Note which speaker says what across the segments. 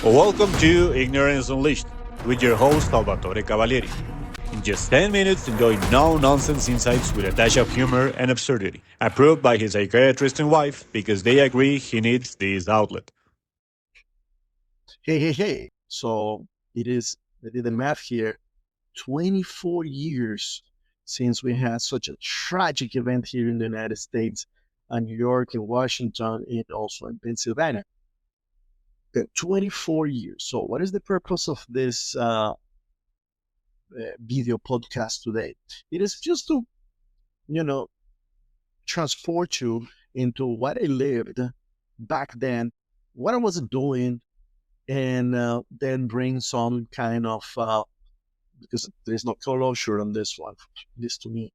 Speaker 1: Welcome to Ignorance Unleashed with your host Salvatore Cavalieri. In just 10 minutes, enjoy no nonsense insights with a dash of humor and absurdity. Approved by his psychiatrist and wife because they agree he needs this outlet.
Speaker 2: Hey. So I did the math here. 24 years since we had such a tragic event here in the United States, New York and Washington, and also in Pennsylvania. 24 years. So, what is the purpose of this video podcast today? It is just to, you know, transport you into what I lived back then, what I was doing, and then bring some kind of because there's no closure on this one, this to me,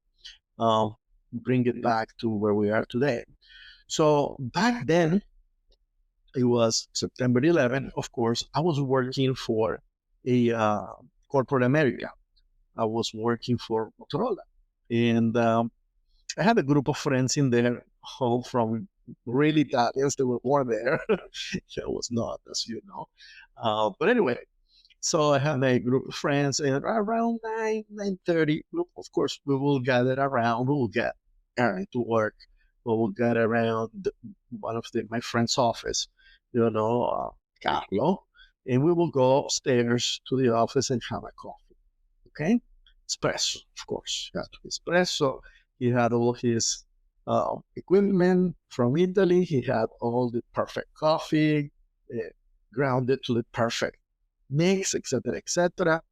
Speaker 2: um, bring it back to where we are today. So back then, it was September 11. Of course, I was working for a corporate America. I was working for Motorola, and I had a group of friends in there, all from really Italians. They were born there. I was not, as you know. But anyway, so I had a group of friends, and around 9:30, of course, we will gather around. We will get to work. We will gather around one of my friend's office, Carlo, and we will go upstairs to the office and have a coffee. Okay, espresso, of course. Yeah, espresso. He had all his equipment from Italy. He had all the perfect coffee, uh, grounded to the perfect mix, etc., etc.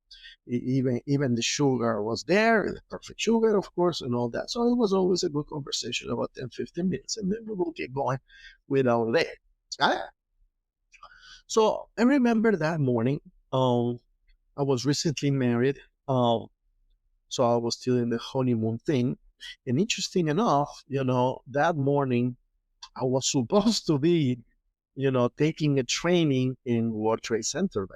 Speaker 2: Even the sugar was there, the perfect sugar, of course, and all that. So it was always a good conversation, about 10, 15 minutes, and then we will keep going with our day. Ah, So I remember that morning. I was recently married, so I was still in the honeymoon thing. And interesting enough, that morning I was supposed to be, taking a training in World Trade Center.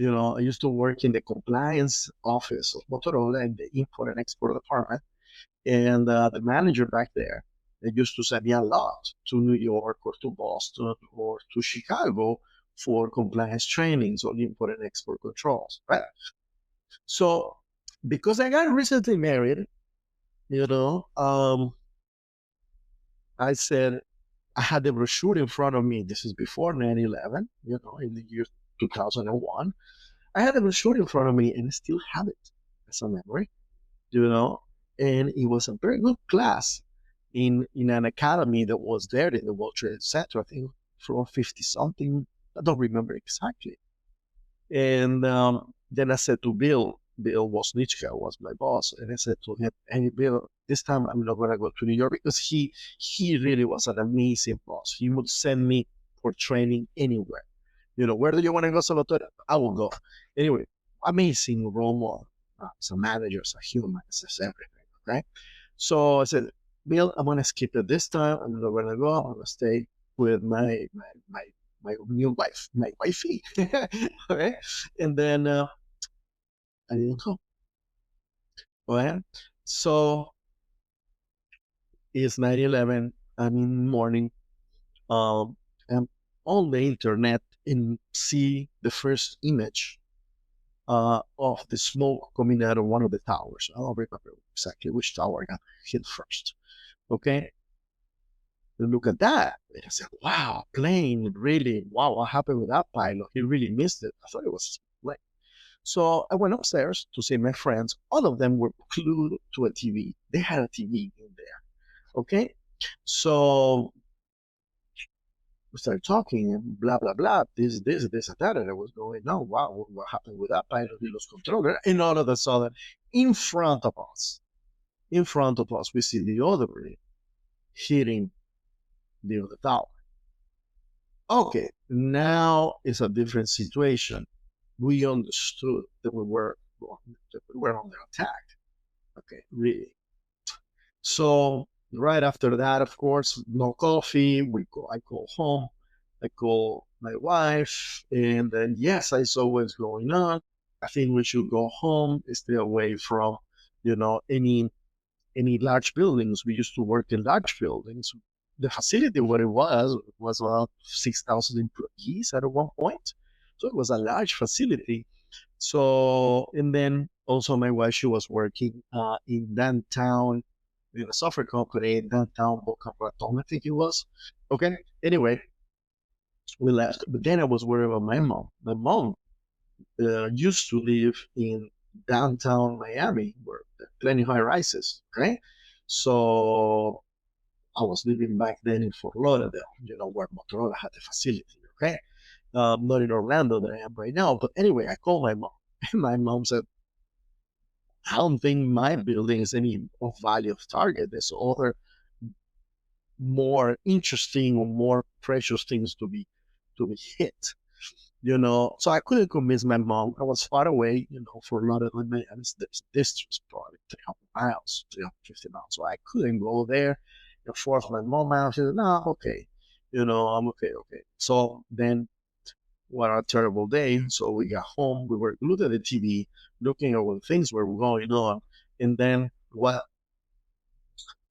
Speaker 2: I used to work in the compliance office of Motorola in the import and export department. And the manager back there, they used to send me a lot to New York or to Boston or to Chicago for compliance trainings on import and export controls. Right. So because I got recently married, you know, um, I said I had the brochure in front of me. This is before 9/11, in the year 2001. I had a brochure in front of me and I still have it as a memory, you know, and it was a very good class in an academy that was there in the World Trade Center, I think from 50 something. I don't remember exactly. And then I said to Bill Wozniczka was my boss, and I said to him, "Hey, Bill, this time I'm not going to go to New York because he really was an amazing boss. He would send me for training anywhere. Where do you want to go, Salvatore? I will go. Anyway, amazing role model as a manager, as a human, as everything. Okay, so I said, Bill, I'm going to skip it this time. I'm not going to go. I'm going to stay with my new wife, my wifey. Okay, and then I didn't go. Well, so it's 9/11. I'm in the morning. I'm on the internet and see the first image of the smoke coming out of one of the towers. I don't remember exactly which tower got hit first. Okay, and look at that. And I said, "Wow, plane really! Wow, what happened with that pilot? He really missed it. I thought it was like." So I went upstairs to see my friends. All of them were glued to a TV. They had a TV in there. Okay, so we started talking and blah blah blah. This and that, and I was going, "No, wow, what happened with that pilot? He lost controller." And all of a sudden, in front of us, we see the other plane hitting the other tower. Okay, now it's a different situation. We understood that we were under attack. Okay, really. So right after that, of course, no coffee. I go home. I call my wife, and then yes, I saw what's going on. I think we should go home, stay away from, any large buildings. We used to work in large buildings. the facility where it was around 6,000 employees at one point. So it was a large facility. So, and then also my wife, she was working in downtown, in a software company in downtown Boca Raton, I think it was. Okay. Anyway, we left. But then I was worried about my mom. My mom used to live in downtown Miami, where there are plenty high rises. Okay. So I was living back then in Fort Lauderdale, where Motorola had the facility. Okay. Not in Orlando that I am right now. But anyway, I called my mom. And my mom said, I don't think my building is any of value of target. There's other more interesting or more precious things to be hit. So I couldn't convince my mom. I was far away, for a lot of them. And this distance, probably 300 miles, 350 miles. So I couldn't go there and force my mom out. She said, no, okay. I'm okay, okay. So then, what a terrible day. So we got home. We were glued to the TV, looking at what things were going on. And then, what?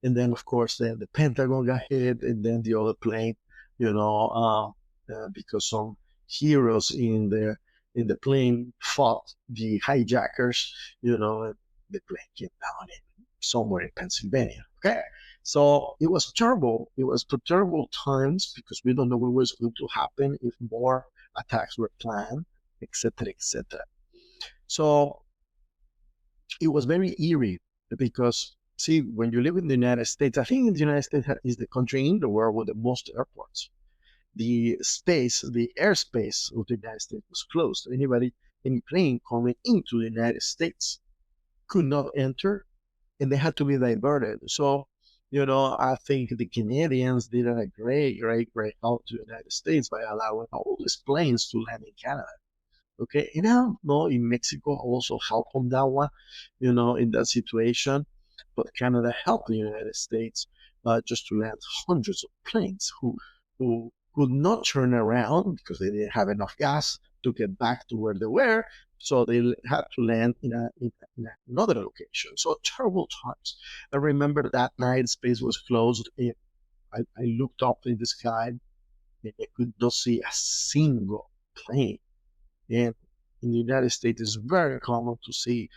Speaker 2: And then, of course, then the Pentagon got hit, and then the other plane, because some heroes in the plane fought the hijackers. And the plane came down somewhere in Pennsylvania. Okay, so it was terrible. It was terrible times because we don't know what was going to happen if more attacks were planned, etc., etc. So it was very eerie because, see, when you live in the United States, I think the United States is the country in the world with the most airports. The airspace of the United States was closed. Any plane coming into the United States could not enter, and they had to be diverted. So, I think the Canadians did a great, great, great help to the United States by allowing all these planes to land in Canada. Okay, and I don't know if Mexico also helped on that one, in that situation. But Canada helped the United States just to land hundreds of planes who could not turn around because they didn't have enough gas to get back to where they were. So they had to land in another location. So terrible times. I remember that night, space was closed. I looked up in the sky and I could not see a single plane. And in the United States, it's very common to see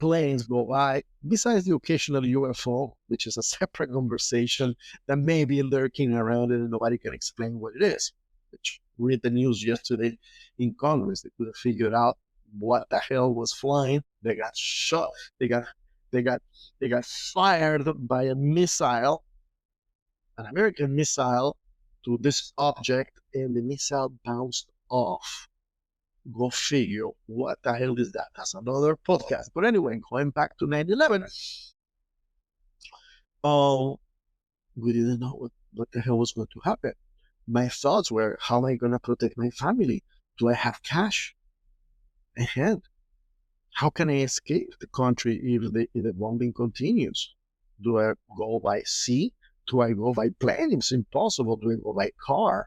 Speaker 2: planes go by, besides the occasional UFO, which is a separate conversation that may be lurking around and nobody can explain what it is. Which read the news yesterday in Congress, they couldn't figure out what the hell was flying. They got shot. They got fired by a missile, an American missile, to this object, and the missile bounced off. Go figure. What the hell is that? That's another podcast. But anyway, going back to 9/11, oh, we didn't know what the hell was going to happen. My thoughts were, how am I going to protect my family? Do I have cash at hand? How can I escape the country if the bombing continues? Do I go by sea? Do I go by plane? It's impossible. Do I go by car?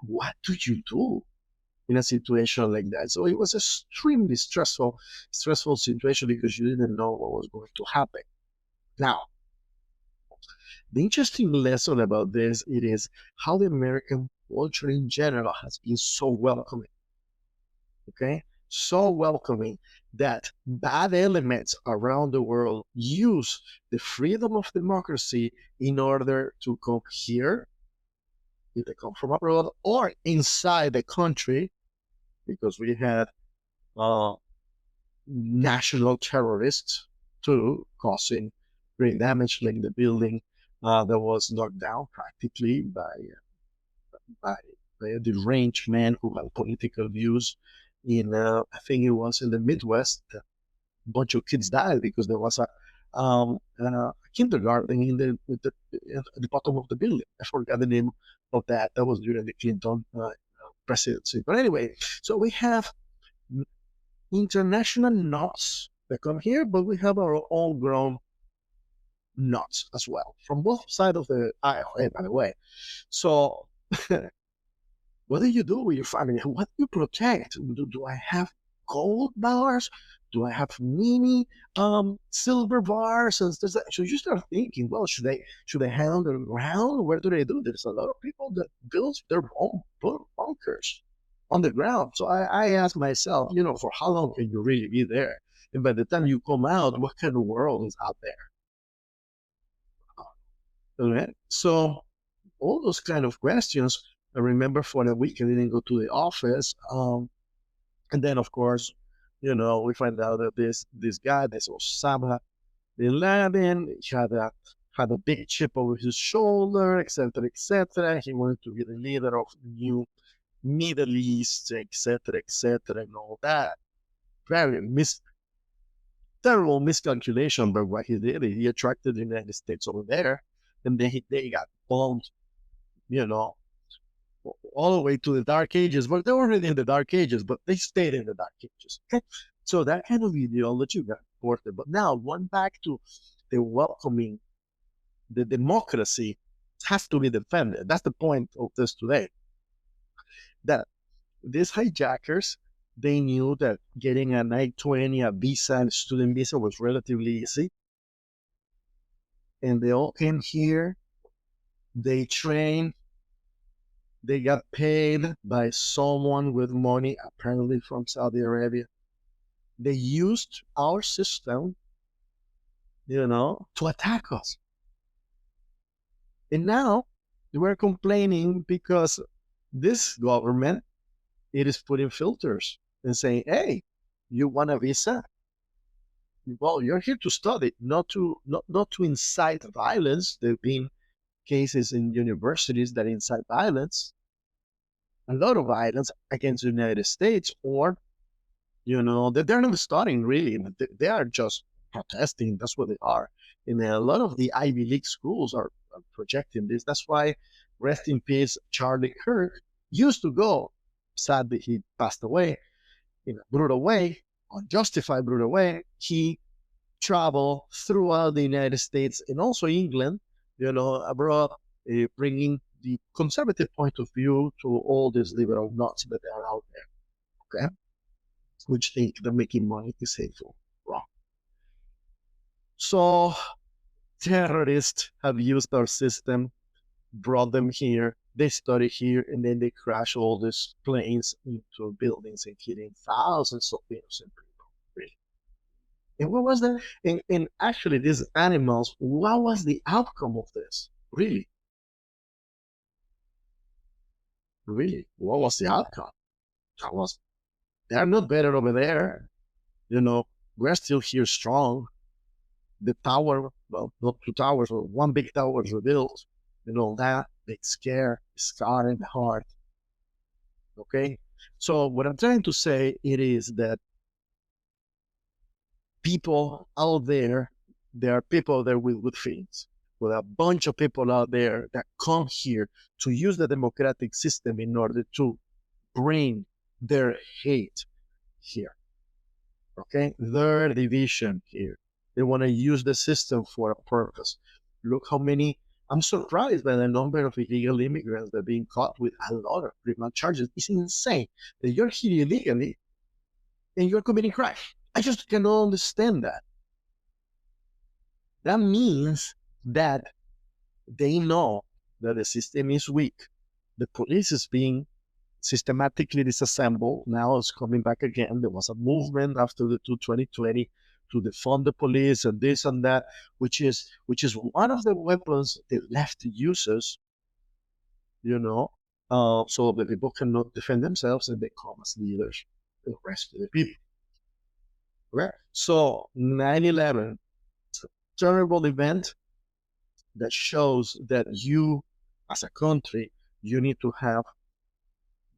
Speaker 2: What do you do in a situation like that? So it was extremely stressful situation because you didn't know what was going to happen. Now, the interesting lesson about this, it is how the American culture in general has been so welcoming. Okay? So welcoming that bad elements around the world use the freedom of democracy in order to come here, if they come from abroad, or inside the country, because we had national terrorists too, causing great damage, like the building that was knocked down practically by a deranged man who had political views in, I think it was in the Midwest. A bunch of kids died because there was a kindergarten at the bottom of the building. I forgot the name of that. That was during the Clinton presidency. But anyway, so we have international nuts that come here, but we have our own grown nuts as well from both sides of the aisle, by the way. So what do you do with your family? What do you protect? Do I have gold bars? Do I have mini silver bars? And so you start thinking, well, should I hang on the ground? Where do they do? There's a lot of people that build their own bunkers on the ground. So I ask myself, for how long can you really be there? And by the time you come out, what kind of world is out there? Okay? So all those kind of questions. I remember for a week I didn't go to the office. And then of course, we find out that this guy, this Osama bin Laden, he had a big chip over his shoulder, etc., etc. He wanted to be the leader of the new Middle East, etc., etc., and all that. Very terrible miscalculation, but what he did, he attracted the United States over there, and then they got bombed, you know, all the way to the Dark Ages. But they were already in the Dark Ages, but they stayed in the Dark Ages. Okay, so that kind of ideology got imported. But now, going back to the welcoming, the democracy has to be defended. That's the point of this today. That these hijackers, they knew that getting an I-20, a visa, a student visa was relatively easy. And they all came here, they trained, they got paid by someone with money, apparently from Saudi Arabia. They used our system, to attack us. And now they were complaining because this government, it is putting filters and saying, hey, you want a visa? Well, you're here to study, not to incite violence. There have been cases in universities that incite violence, a lot of violence against the United States, or they're not studying really. They are just protesting. That's what they are. And a lot of the Ivy League schools are projecting this. That's why, rest in peace, Charlie Kirk used to go. Sadly, he passed away in a brutal way, unjustified brutal way. He traveled throughout the United States and also England, abroad, bringing the conservative point of view to all these liberal nuts that are out there, okay? Which think that making money is hateful. Wrong. So terrorists have used our system, brought them here, they study here, and then they crash all these planes into buildings and killing thousands of innocent people. Really. And what was that? And actually, these animals, what was the outcome of this? Really? Really? What was the outcome? They're not better over there. We're still here strong. The tower, well, not two towers, but one big tower was rebuilt, and all that. Big scare, scar in the heart. Okay? So what I'm trying to say, it is that people out there are people there with good feelings. With a bunch of people out there that come here to use the democratic system in order to bring their hate here. Okay? Their division here. They want to use the system for a purpose. Look how many, I'm surprised by the number of illegal immigrants that are being caught with a lot of criminal charges. It's insane that you're here illegally and you're committing crime. I just cannot understand that. That means that they know that the system is weak. The police is being systematically disassembled. Now it's coming back again. There was a movement after the 2020 to defund the police and this and that, which is one of the weapons the left uses, so that people cannot defend themselves and they come as leaders the rest of the people. Right? So 9/11, it's a terrible event that shows that you, as a country, you need to have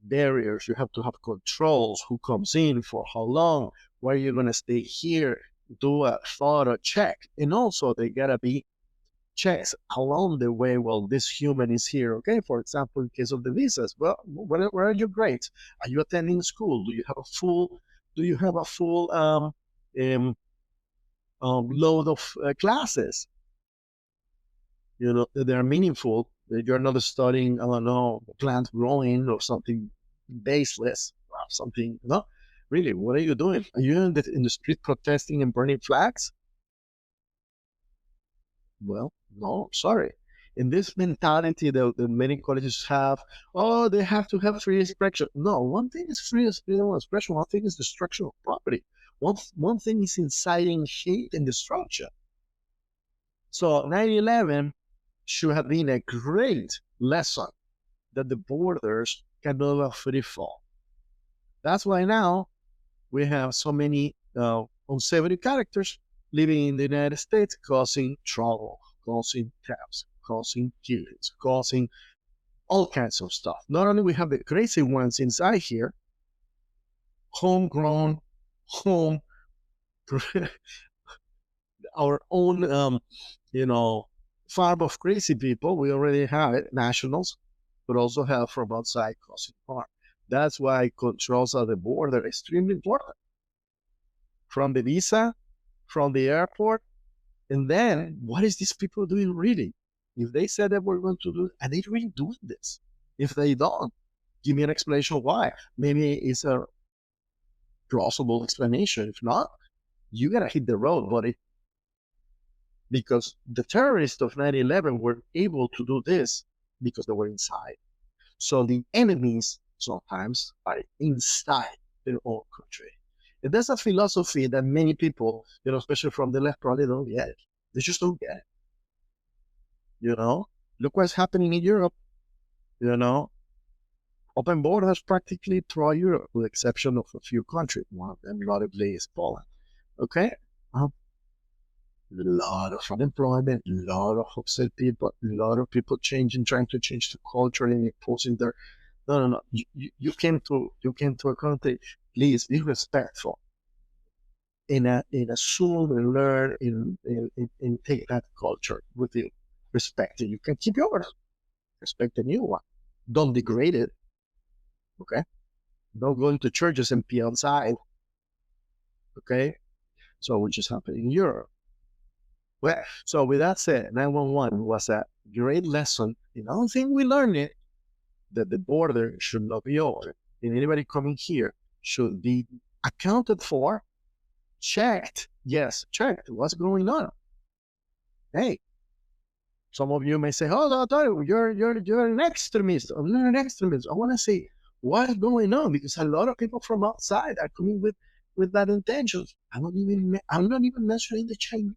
Speaker 2: barriers. You have to have controls. Who comes in for how long? Where are you going to stay here? Do a thorough check. And also, they got to be checks along the way. Well, this human is here. Okay. For example, in case of the visas, well, where are your grades? Are you attending school? Do you have a full load of classes? That are meaningful. That you're not studying, I don't know, plant growing or something baseless, or something, Really, what are you doing? Are you in the street protesting and burning flags? Well, no, sorry. In this mentality that many colleges have, oh, they have to have free expression. No, one thing is freedom of expression. One thing is destruction of property. One thing is inciting hate and destruction. So 9/11 should have been a great lesson that the borders can never free fall. That's why now we have so many unsavory characters living in the United States, causing trouble, causing chaos, causing killings, causing all kinds of stuff. Not only we have the crazy ones inside here, homegrown, home, our own, farm of crazy people. We already have it, nationals, but also have from outside causing harm. That's why controls at the border are extremely important. From the visa, from the airport, and then what is these people doing really? If they said that we're going to do, are they really doing this? If they don't, give me an explanation why. Maybe it's a plausible explanation. If not, you gotta hit the road, buddy. Because the terrorists of 9/11 were able to do this because they were inside. So the enemies sometimes are inside their own country. And that's a philosophy that many people, especially from the left, probably don't get it. They just don't get it. Look what's happening in Europe. Open borders practically throughout Europe, with the exception of a few countries. One of them, notably, is Poland. Okay? A lot of unemployment, a lot of upset people, a lot of people trying to change the culture and imposing their. No. You came to a country. Please be respectful. In assume and learn and take that culture with you. Respect it. You can keep yours. Respect the new one. Don't degrade it. Okay? Don't go into churches and pee outside. Okay? So which is happening in Europe. Well, so with that said, 911 was a great lesson. And I don't think we learned it, that the border should not be open. And anybody coming here should be accounted for, checked. Yes, checked. What's going on? Hey, some of you may say, "Oh, no, you're an extremist." I'm not an extremist. I want to say what's going on, because a lot of people from outside are coming with bad intentions. I'm not even mentioning the Chinese.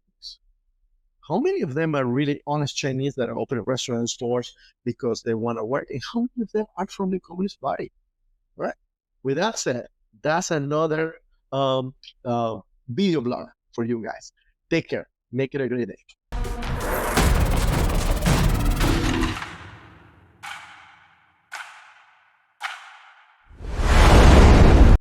Speaker 2: How many of them are really honest Chinese that are opening restaurant stores because they want to work? And how many of them are from the Communist Party? Right? With that said, that's another video blog for you guys. Take care. Make it a great day.